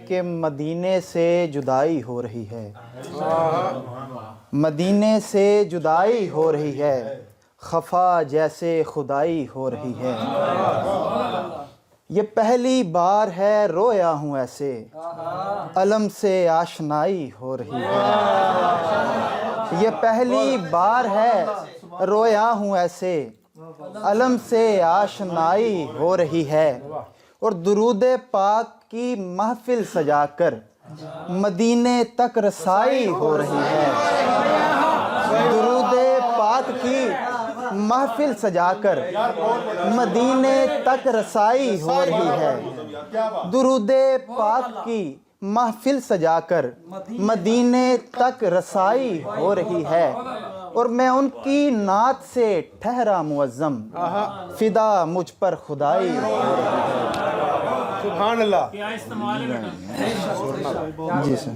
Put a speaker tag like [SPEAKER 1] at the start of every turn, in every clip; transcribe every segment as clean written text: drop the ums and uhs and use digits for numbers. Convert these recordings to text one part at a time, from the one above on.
[SPEAKER 1] کہ مدینے سے جدائی ہو رہی ہے، مدینے سے جدائی ہو رہی ہے، خفا جیسے خدائی ہو رہی ہے۔ یہ پہلی بار ہے رویا ہوں ایسے، علم سے آشنائی ہو رہی ہے۔ یہ پہلی بار ہے رویا ہوں ایسے، علم سے آشنائی ہو رہی ہے، اور درود پاک کی محفل سجا کر مدینے تک رسائی ہو رہی ہے۔ درود پاک کی محفل سجا کر مدینے تک رسائی ہو رہی ہے۔ درود پاک کی محفل سجا کر مدینے تک رسائی ہو رہی ہے، اور میں ان کی نعت سے ٹھہرا معظم، فدا مجھ پر خدائی ہو رہی ہے۔
[SPEAKER 2] سبحان اللہ۔
[SPEAKER 1] جی سر،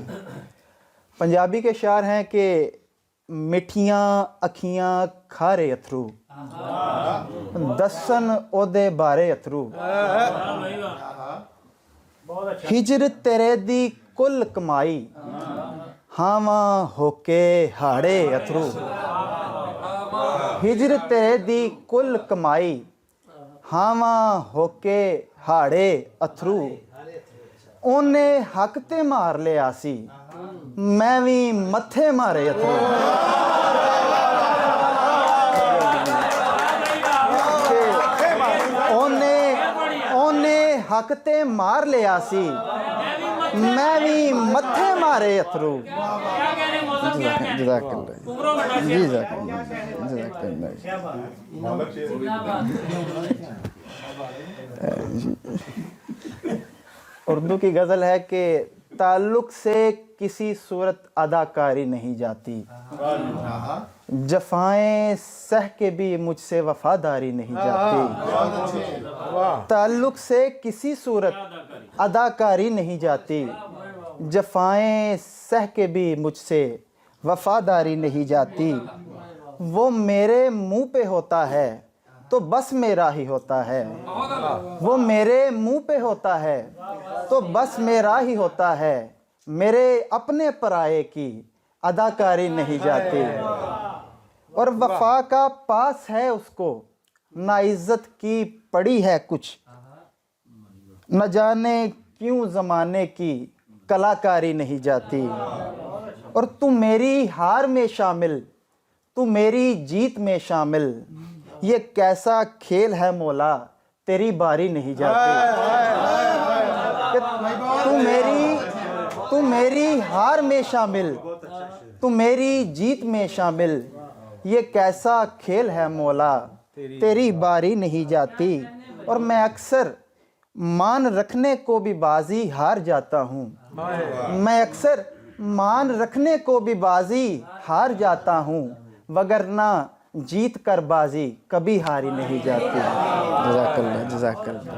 [SPEAKER 1] پنجابی کے شعر ہیں کہ مٹھیاں اکھیاں کھارے اتھرو، دسن اودے بارے اتھرو، ہجر تیرے دی کل کمائی، ہاواں ہو کے ہاڑے اتھرو۔ ہجر تیرے دی کل کمائی، ہاواں ہو کے ہاڑے اتھرو، اونے حق تے مار لیا سی، میں بھی متھے مارے اتھرو۔ اونے حق تے مار لیا سی، میں بھی متھے مارے اتھرو۔ جزاک اللہ جی، جزاک اللہ اردو کی غزل ہے کہ تعلق سے کسی صورت اداکاری نہیں جاتی، جفائیں سہ کے بھی مجھ سے وفاداری نہیں جاتی۔ تعلق سے کسی صورت اداکاری نہیں جاتی، جفائیں سہ کے بھی مجھ سے وفاداری نہیں جاتی۔ وہ میرے منہ پہ ہوتا ہے تو بس میرا ہی ہوتا ہے، وہ میرے منہ پہ ہوتا ہے تو بس میرا ہی ہوتا ہے، میرے اپنے پرائے کی اداکاری نہیں جاتی۔ اور وفا کا پاس ہے اس کو، ناعزت کی پڑی ہے کچھ، نہ جانے کیوں زمانے کی کلاکاری نہیں جاتی۔ اور تو میری ہار میں شامل، تو میری جیت میں شامل، یہ کیسا کھیل ہے مولا تیری باری نہیں جاتی۔ تو میری ہار میں شامل، تو میری جیت میں شامل، یہ کیسا کھیل ہے مولا تیری باری نہیں جاتی۔ اور میں اکثر مان رکھنے کو بھی بازی ہار جاتا ہوں، میں اکثر مان رکھنے کو بھی بازی ہار جاتا ہوں، وگرنہ جیت کر بازی کبھی ہاری نہیں جاتی۔ جزاک اللہ، جزاک اللہ۔